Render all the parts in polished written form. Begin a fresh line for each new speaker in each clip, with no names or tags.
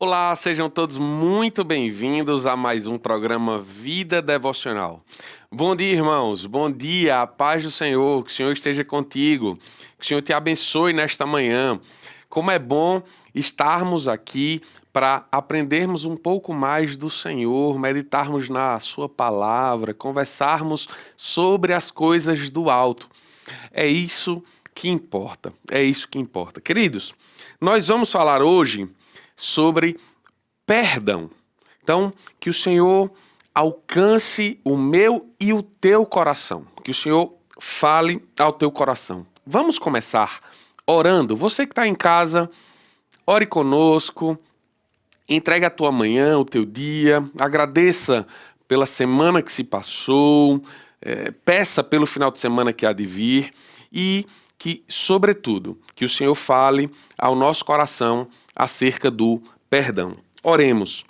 Olá, sejam todos muito bem-vindos a mais um programa Vida Devocional. Bom dia, irmãos. Bom dia, a paz do Senhor, que o Senhor esteja contigo, que o Senhor te abençoe nesta manhã. Como é bom estarmos aqui para aprendermos um pouco mais do Senhor, meditarmos na Sua palavra, conversarmos sobre as coisas do alto. É isso que importa, é isso que importa. Queridos, nós vamos falar hoje sobre perdão. Então, que o Senhor alcance o meu e o teu coração. Que o Senhor fale ao teu coração. Vamos começar orando. Você que está em casa, ore conosco, entregue a tua manhã, o teu dia, agradeça pela semana que se passou, peça pelo final de semana que há de vir e que, sobretudo, que o Senhor fale ao nosso coração acerca do perdão. Oremos.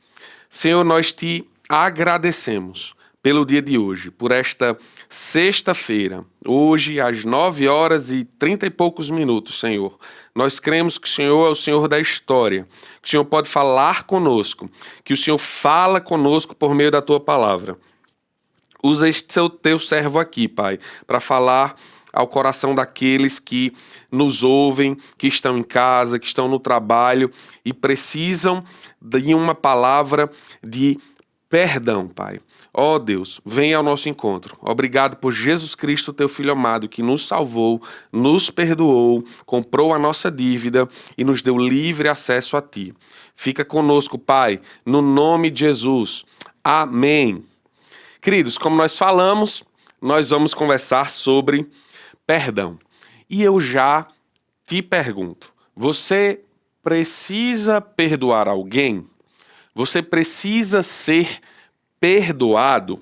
Senhor, nós te agradecemos pelo dia de hoje, por esta sexta-feira, hoje às 9h30 e poucos minutos, Senhor. Nós cremos que o Senhor é o Senhor da história, que o Senhor pode falar conosco, que o Senhor fala conosco por meio da tua palavra. Usa este teu servo aqui, Pai, para falar ao coração daqueles que nos ouvem, que estão em casa, que estão no trabalho e precisam de uma palavra de perdão, Pai. Ó Deus, venha ao nosso encontro. Obrigado por Jesus Cristo, teu Filho amado, que nos salvou, nos perdoou, comprou a nossa dívida e nos deu livre acesso a Ti. Fica conosco, Pai, no nome de Jesus. Amém. Queridos, como nós falamos, nós vamos conversar sobre perdão. E eu já te pergunto, você precisa perdoar alguém? Você precisa ser perdoado?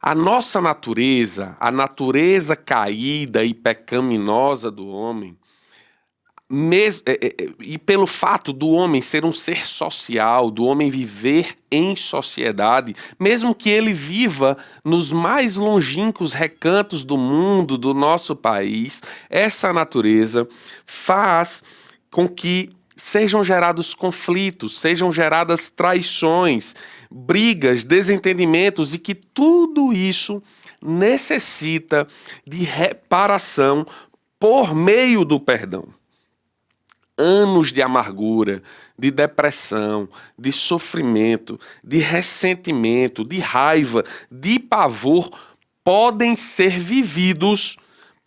A nossa natureza, a natureza caída e pecaminosa do homem, e pelo fato do homem ser um ser social, do homem viver em sociedade, mesmo que ele viva nos mais longínquos recantos do mundo, do nosso país, essa natureza faz com que sejam gerados conflitos, sejam geradas traições, brigas, desentendimentos e que tudo isso necessita de reparação por meio do perdão. Anos de amargura, de depressão, de sofrimento, de ressentimento, de raiva, de pavor podem ser vividos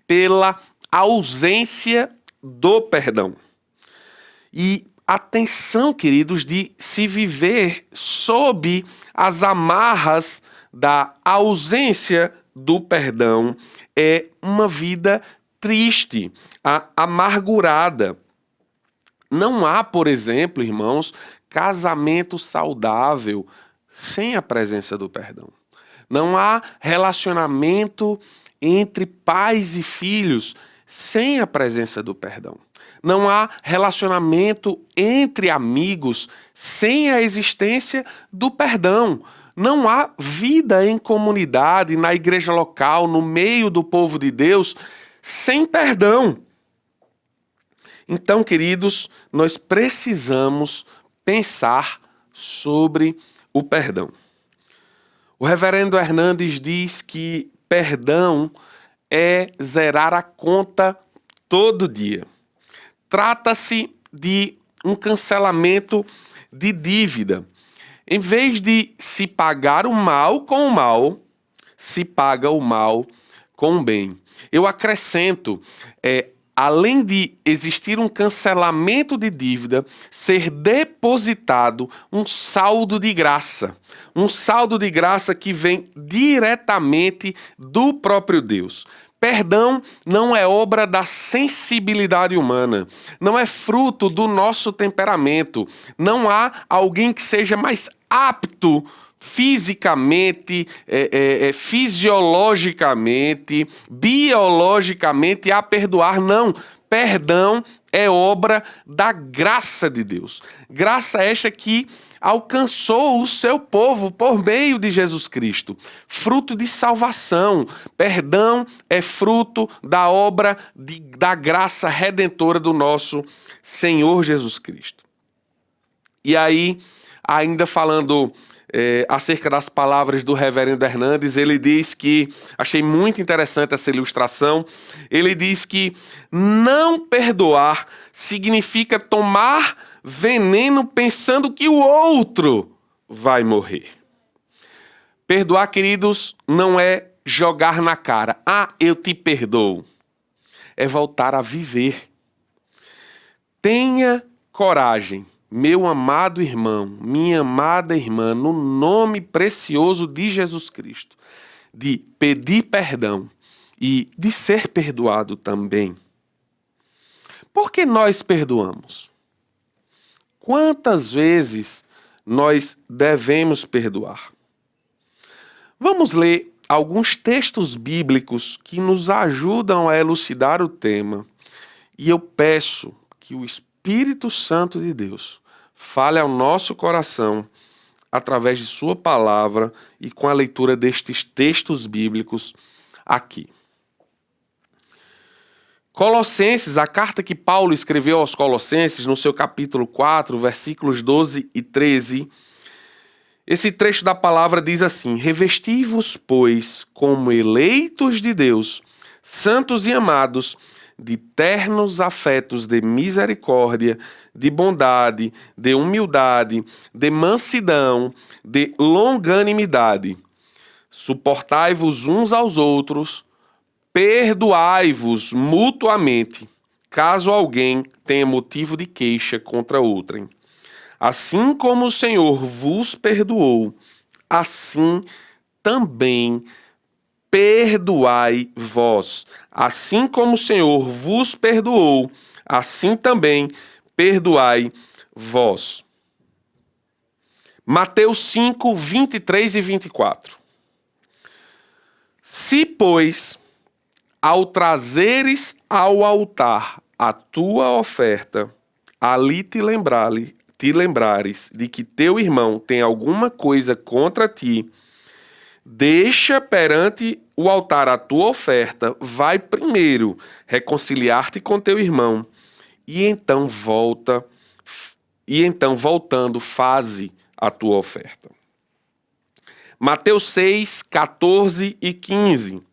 pela ausência do perdão. E atenção, queridos, de se viver sob as amarras da ausência do perdão é uma vida triste, amargurada. Não há, por exemplo, irmãos, casamento saudável sem a presença do perdão. Não há relacionamento entre pais e filhos sem a presença do perdão. Não há relacionamento entre amigos sem a existência do perdão. Não há vida em comunidade, na igreja local, no meio do povo de Deus, sem perdão. Então, queridos, nós precisamos pensar sobre o perdão. O reverendo Hernandes diz que perdão é zerar a conta todo dia. Trata-se de um cancelamento de dívida. Em vez de se pagar o mal com o mal, se paga o mal com o bem. Eu acrescento, além de existir um cancelamento de dívida, ser depositado um saldo de graça. Um saldo de graça que vem diretamente do próprio Deus. Perdão não é obra da sensibilidade humana, não é fruto do nosso temperamento. Não há alguém que seja mais apto fisicamente, fisiologicamente, biologicamente a perdoar. Não, perdão é obra da graça de Deus. Graça esta que alcançou o seu povo por meio de Jesus Cristo. Fruto de salvação. Perdão é fruto da obra da graça redentora do nosso Senhor Jesus Cristo. E aí, ainda falando acerca das palavras do reverendo Hernandes, ele diz que, achei muito interessante essa ilustração, ele diz que não perdoar significa tomar veneno pensando que o outro vai morrer. Perdoar, queridos, não é jogar na cara. Ah, eu te perdoo. É voltar a viver. Tenha coragem, meu amado irmão, minha amada irmã, no nome precioso de Jesus Cristo, de pedir perdão e de ser perdoado também. Por que nós perdoamos? Quantas vezes nós devemos perdoar? Vamos ler alguns textos bíblicos que nos ajudam a elucidar o tema. E eu peço que o Espírito Santo de Deus fale ao nosso coração através de sua palavra e com a leitura destes textos bíblicos aqui. Colossenses, a carta que Paulo escreveu aos Colossenses, no seu capítulo 4, versículos 12 e 13, esse trecho da palavra diz assim: revesti-vos, pois, como eleitos de Deus, santos e amados, de ternos afetos de misericórdia, de bondade, de humildade, de mansidão, de longanimidade. Suportai-vos uns aos outros, perdoai-vos mutuamente, caso alguém tenha motivo de queixa contra outrem. Assim como o Senhor vos perdoou, assim também perdoai vós. Assim como o Senhor vos perdoou, assim também perdoai vós. Mateus 5, 23 e 24. Se, pois, ao trazeres ao altar a tua oferta, ali te lembrares de que teu irmão tem alguma coisa contra ti, deixa perante o altar a tua oferta, vai primeiro reconciliar-te com teu irmão, e então voltando, faze a tua oferta. Mateus 6, 14 e 15.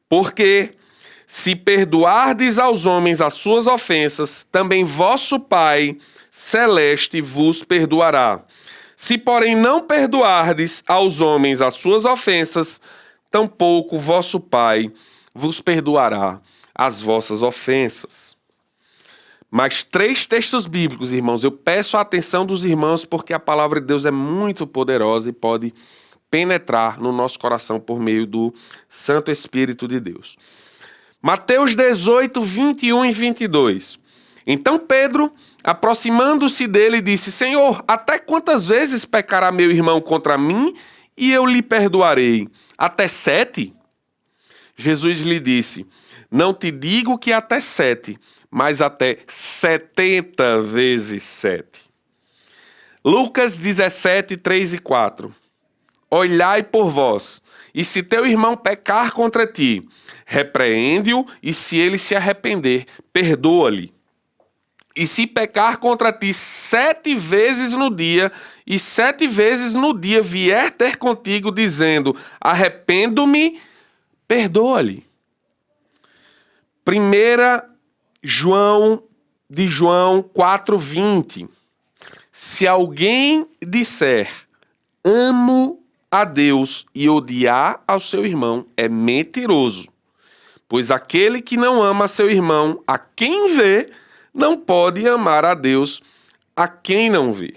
Porque se perdoardes aos homens as suas ofensas, também vosso Pai celeste vos perdoará. Se, porém, não perdoardes aos homens as suas ofensas, tampouco vosso Pai vos perdoará as vossas ofensas. Mais 3 textos bíblicos, irmãos. Eu peço a atenção dos irmãos porque a palavra de Deus é muito poderosa e pode penetrar no nosso coração por meio do Santo Espírito de Deus. Mateus 18, 21 e 22. Então Pedro, aproximando-se dele, disse: Senhor, até quantas vezes pecará meu irmão contra mim e eu lhe perdoarei? Até 7? Jesus lhe disse: não te digo que até 7, mas até 70 vezes 7. Lucas 17, 3 e 4. Olhai por vós, e se teu irmão pecar contra ti, repreende-o, e se ele se arrepender, perdoa-lhe. E se pecar contra ti 7 vezes no dia, e 7 vezes no dia vier ter contigo, dizendo: arrependo-me, perdoa-lhe. 1 João 4:20. Se alguém disser: amo a Deus e odiar ao seu irmão, é mentiroso. Pois aquele que não ama seu irmão, a quem vê, não pode amar a Deus, a quem não vê.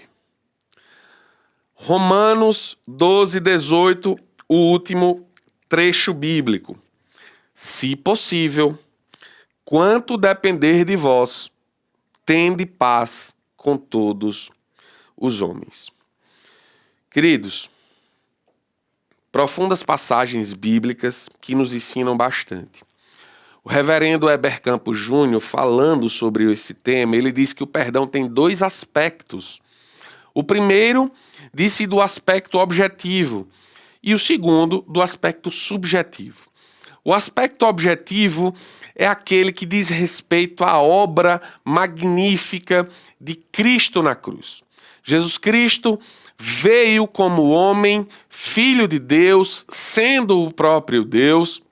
Romanos 12:18, o último trecho bíblico. Se possível, quanto depender de vós, tende paz com todos os homens. Queridos, profundas passagens bíblicas que nos ensinam bastante. O reverendo Heber Campos Júnior, falando sobre esse tema, ele diz que o perdão tem 2 aspectos. O primeiro disse do aspecto objetivo e o segundo do aspecto subjetivo. O aspecto objetivo é aquele que diz respeito à obra magnífica de Cristo na cruz. Jesus Cristo veio como homem, filho de Deus, sendo o próprio Deus,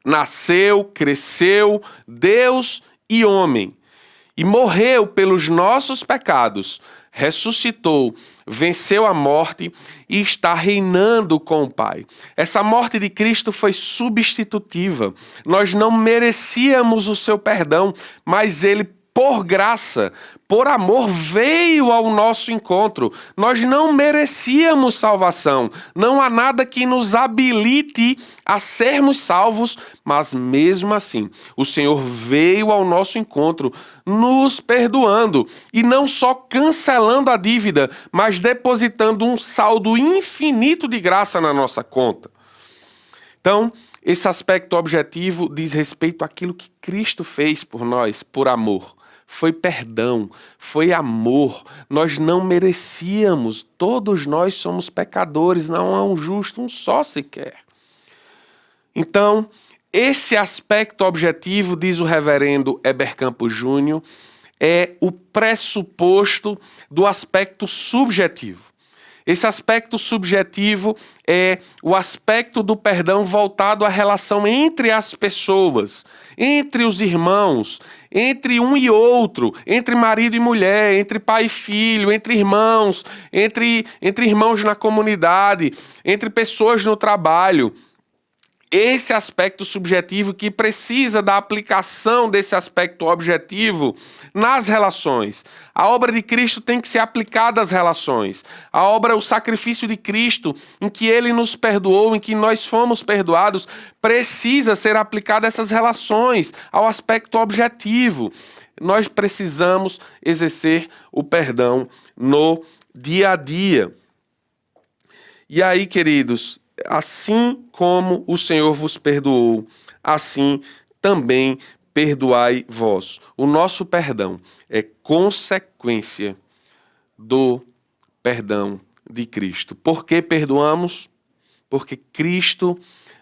nasceu, cresceu, Deus e homem, e morreu pelos nossos pecados, ressuscitou, venceu a morte e está reinando com o Pai. Essa morte de Cristo foi substitutiva. Nós não merecíamos o seu perdão, mas ele, por graça, por amor, veio ao nosso encontro. Nós não merecíamos salvação. Não há nada que nos habilite a sermos salvos, mas mesmo assim, o Senhor veio ao nosso encontro, nos perdoando, e não só cancelando a dívida, mas depositando um saldo infinito de graça na nossa conta. Então, esse aspecto objetivo diz respeito àquilo que Cristo fez por nós, por amor. Foi perdão, foi amor. Nós não merecíamos, todos nós somos pecadores, não há um justo, um só sequer. Então, esse aspecto objetivo, diz o reverendo Heber Campos Júnior, é o pressuposto do aspecto subjetivo. Esse aspecto subjetivo é o aspecto do perdão voltado à relação entre as pessoas, entre os irmãos, entre um e outro, entre marido e mulher, entre pai e filho, entre irmãos, entre irmãos na comunidade, entre pessoas no trabalho. Esse aspecto subjetivo que precisa da aplicação desse aspecto objetivo nas relações. A obra de Cristo tem que ser aplicada às relações. A obra, o sacrifício de Cristo, em que Ele nos perdoou, em que nós fomos perdoados, precisa ser aplicado a essas relações, ao aspecto objetivo. Nós precisamos exercer o perdão no dia a dia. E aí, queridos, assim como o Senhor vos perdoou, assim também perdoai vós. O nosso perdão é consequência do perdão de Cristo. Por que perdoamos? Porque Cristo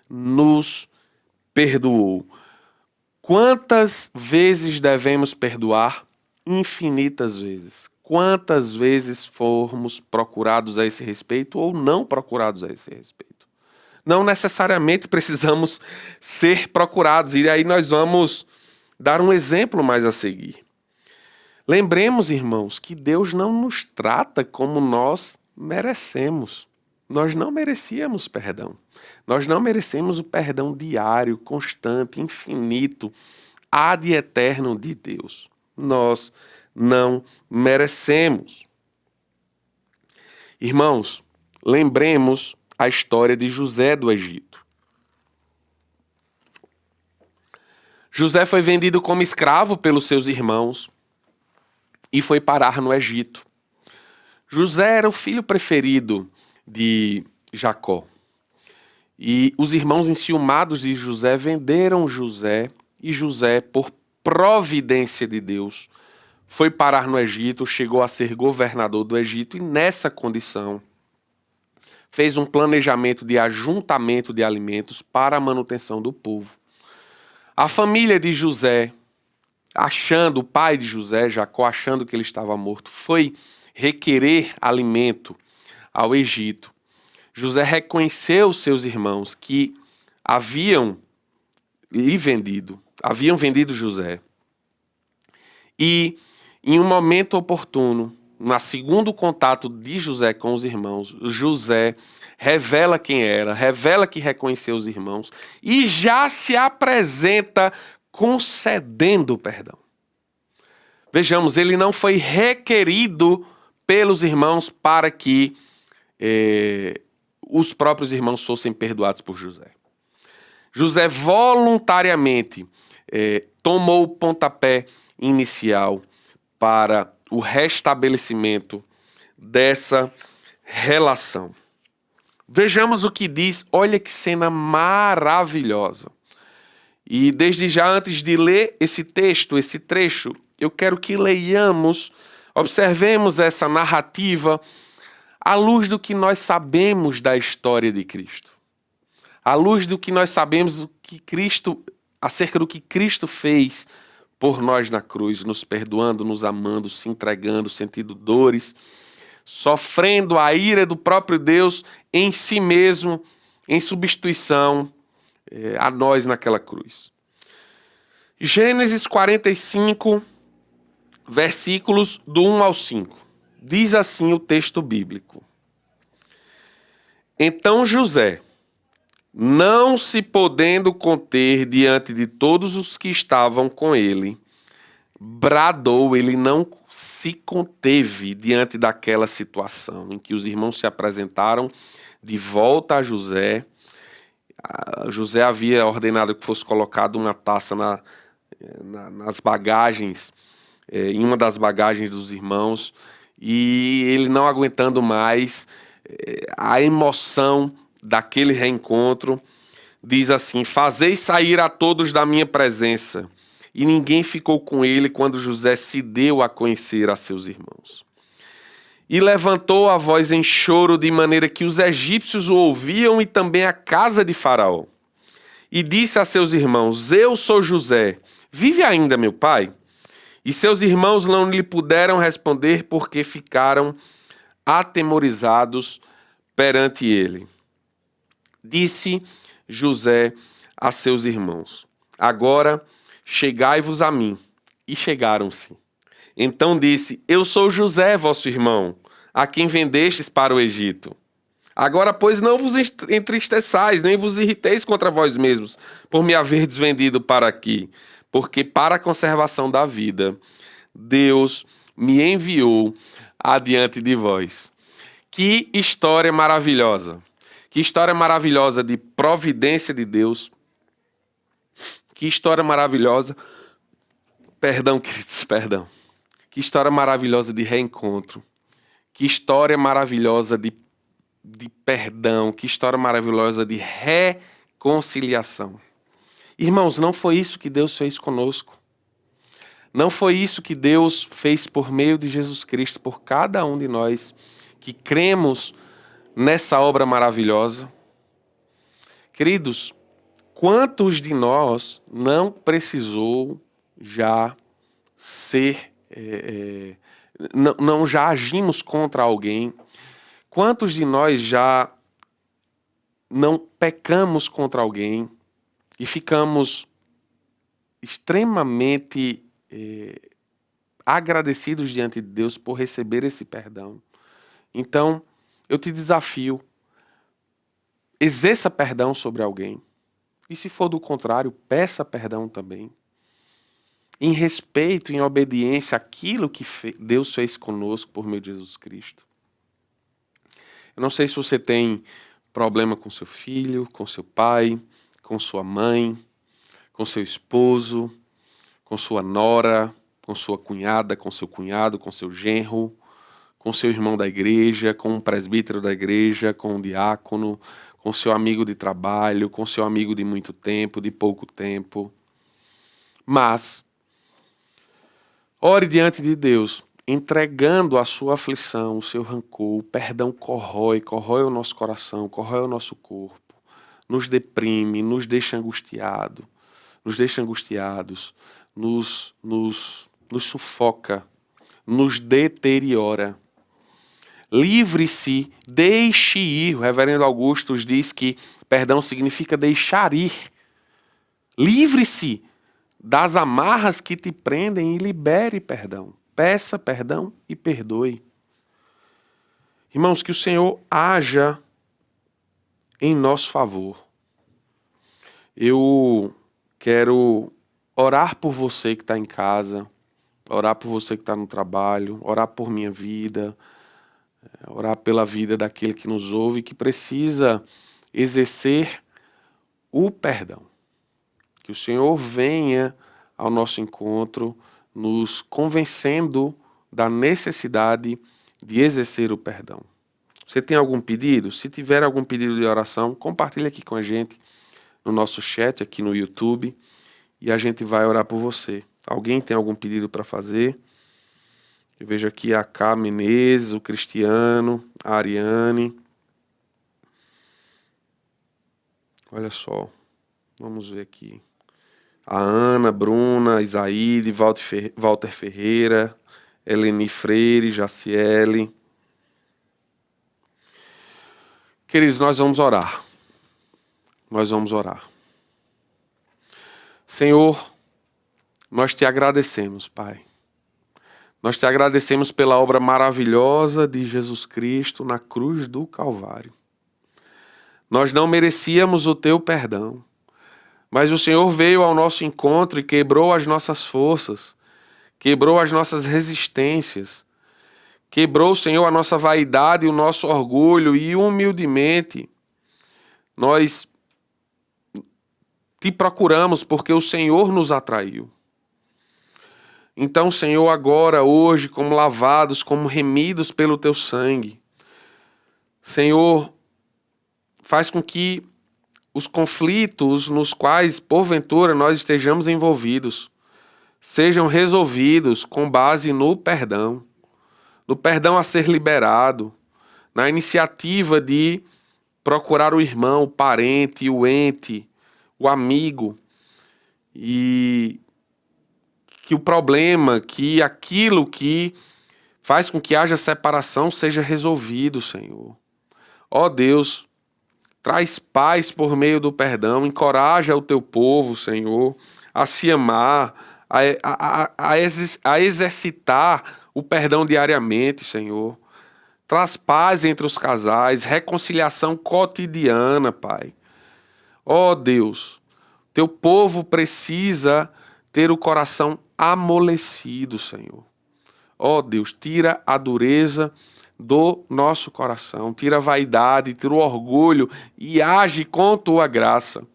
nos perdoou. Quantas vezes devemos perdoar? Infinitas vezes. Quantas vezes formos procurados a esse respeito ou não procurados a esse respeito? Não necessariamente precisamos ser procurados. E aí nós vamos dar um exemplo mais a seguir. Lembremos, irmãos, que Deus não nos trata como nós merecemos. Nós não merecíamos perdão. Nós não merecemos o perdão diário, constante, infinito, ad eterno de Deus. Nós não merecemos. Irmãos, lembremos a história de José do Egito. José foi vendido como escravo pelos seus irmãos e foi parar no Egito. José era o filho preferido de Jacó. E os irmãos enciumados de José venderam José, e José, por providência de Deus, foi parar no Egito, chegou a ser governador do Egito, e nessa condição fez um planejamento de ajuntamento de alimentos para a manutenção do povo. A família de José, o pai de José, Jacó, achando que ele estava morto, foi requerer alimento ao Egito. José reconheceu seus irmãos que haviam vendido José. E, em um momento oportuno, no segundo contato de José com os irmãos, José revela quem era, revela que reconheceu os irmãos e já se apresenta concedendo perdão. Vejamos, ele não foi requerido pelos irmãos para que os próprios irmãos fossem perdoados por José. José voluntariamente tomou o pontapé inicial para o restabelecimento dessa relação. Vejamos o que diz, olha que cena maravilhosa. E desde já, antes de ler esse texto, esse trecho, eu quero que leiamos, observemos essa narrativa à luz do que nós sabemos da história de Cristo. À luz do que nós sabemos acerca do que Cristo fez por nós na cruz, nos perdoando, nos amando, se entregando, sentindo dores. sofrendo a ira do próprio Deus em si mesmo, em substituição a nós naquela cruz. Gênesis 45, versículos do 1 ao 5. Diz assim o texto bíblico: Então José, não se podendo conter diante de todos os que estavam com ele, bradou, ele não se conteve diante daquela situação em que os irmãos se apresentaram de volta a José. José havia ordenado que fosse colocado uma taça nas bagagens, em uma das bagagens dos irmãos, e ele não aguentando mais a emoção daquele reencontro, diz assim: Fazei sair a todos da minha presença. E ninguém ficou com ele quando José se deu a conhecer a seus irmãos. E levantou a voz em choro, de maneira que os egípcios o ouviam e também a casa de Faraó. E disse a seus irmãos: Eu sou José, vive ainda meu pai? E seus irmãos não lhe puderam responder, porque ficaram atemorizados perante ele. Disse José a seus irmãos: Agora chegai-vos a mim. E chegaram-se. Então disse: Eu sou José, vosso irmão, a quem vendestes para o Egito. Agora, pois, não vos entristeçais, nem vos irriteis contra vós mesmos, por me haverdes vendido para aqui, porque para a conservação da vida, Deus me enviou adiante de vós. Que história maravilhosa! Que história maravilhosa de providência de Deus. Que história maravilhosa. Perdão, queridos, perdão. Que história maravilhosa de reencontro. Que história maravilhosa de perdão. Que história maravilhosa de reconciliação. Irmãos, não foi isso que Deus fez conosco. Não foi isso que Deus fez por meio de Jesus Cristo, por cada um de nós que cremos nessa obra maravilhosa. Queridos, quantos de nós não precisou já ser, não já agimos contra alguém? Quantos de nós já não pecamos contra alguém e ficamos extremamente agradecidos diante de Deus por receber esse perdão? Então, eu te desafio, exerça perdão sobre alguém. E se for do contrário, peça perdão também. Em respeito, em obediência àquilo que Deus fez conosco por meio de Jesus Cristo. Eu não sei se você tem problema com seu filho, com seu pai, com sua mãe, com seu esposo, com sua nora, com sua cunhada, com seu cunhado, com seu genro, com seu irmão da igreja, com um presbítero da igreja, com um diácono, com seu amigo de trabalho, com seu amigo de muito tempo, de pouco tempo. Mas, ore diante de Deus, entregando a sua aflição, o seu rancor. O perdão corrói o nosso coração, corrói o nosso corpo, nos deprime, nos deixa angustiados, nos sufoca, nos deteriora. Livre-se, deixe ir. O reverendo Augusto diz que perdão significa deixar ir. Livre-se das amarras que te prendem e libere perdão. Peça perdão e perdoe. Irmãos, que o Senhor haja em nosso favor. Eu quero orar por você que está em casa, orar por você que está no trabalho, orar por minha vida, orar pela vida daquele que nos ouve e que precisa exercer o perdão. Que o Senhor venha ao nosso encontro nos convencendo da necessidade de exercer o perdão. Você tem algum pedido? Se tiver algum pedido de oração, compartilhe aqui com a gente no nosso chat aqui no YouTube e a gente vai orar por você. Alguém tem algum pedido para fazer? Eu vejo aqui a K. Menezes, o Cristiano, a Ariane. Olha só, vamos ver aqui. A Ana, Bruna, Isaíde, Walter Ferreira, Eleni Freire, Jaciele. Queridos, nós vamos orar. Nós vamos orar. Senhor, nós te agradecemos, Pai. Nós te agradecemos pela obra maravilhosa de Jesus Cristo na cruz do Calvário. Nós não merecíamos o teu perdão, mas o Senhor veio ao nosso encontro e quebrou as nossas forças, quebrou as nossas resistências, quebrou, Senhor, a nossa vaidade e o nosso orgulho, e humildemente nós te procuramos porque o Senhor nos atraiu. Então, Senhor, agora, hoje, como lavados, como remidos pelo teu sangue, Senhor, faz com que os conflitos nos quais, porventura, nós estejamos envolvidos, sejam resolvidos com base no perdão a ser liberado, na iniciativa de procurar o irmão, o parente, o ente, o amigo, e que o problema, que aquilo que faz com que haja separação seja resolvido, Senhor. Ó Deus, traz paz por meio do perdão, encoraja o teu povo, Senhor, a se amar, a exercitar o perdão diariamente, Senhor. Traz paz entre os casais, reconciliação cotidiana, Pai. Ó Deus, teu povo precisa ter o coração amolecido, Senhor. Ó Deus, tira a dureza do nosso coração, tira a vaidade, tira o orgulho e age com tua graça.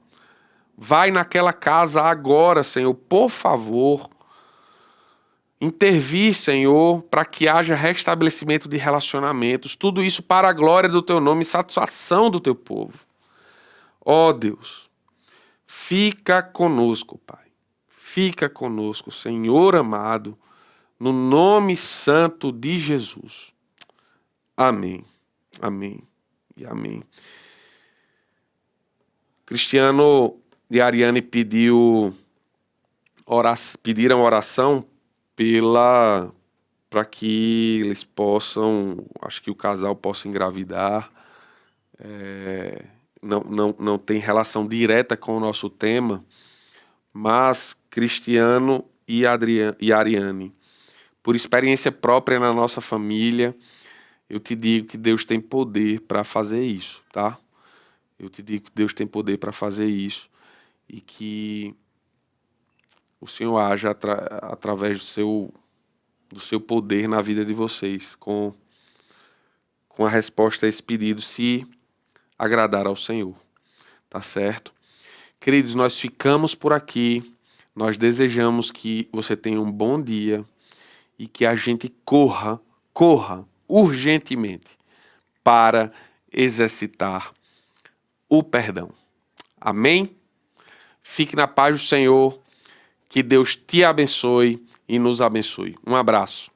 Vai naquela casa agora, Senhor, por favor. Intervir, Senhor, para que haja restabelecimento de relacionamentos. Tudo isso para a glória do teu nome e satisfação do teu povo. Ó Deus, fica conosco, Pai. Fica conosco, Senhor amado, no nome santo de Jesus. Amém. Amém e amém. Cristiano e Ariane pediram oração para que eles possam, acho que o casal possa engravidar. Não tem relação direta com o nosso tema, mas Cristiano e Ariane, por experiência própria na nossa família, eu te digo que Deus tem poder para fazer isso, tá? Eu te digo que Deus tem poder para fazer isso e que o Senhor haja através do seu poder na vida de vocês, com a resposta a esse pedido, se agradar ao Senhor, tá certo? Queridos, nós ficamos por aqui, nós desejamos que você tenha um bom dia e que a gente corra urgentemente para exercitar o perdão. Amém? Fique na paz do Senhor, que Deus te abençoe e nos abençoe. Um abraço.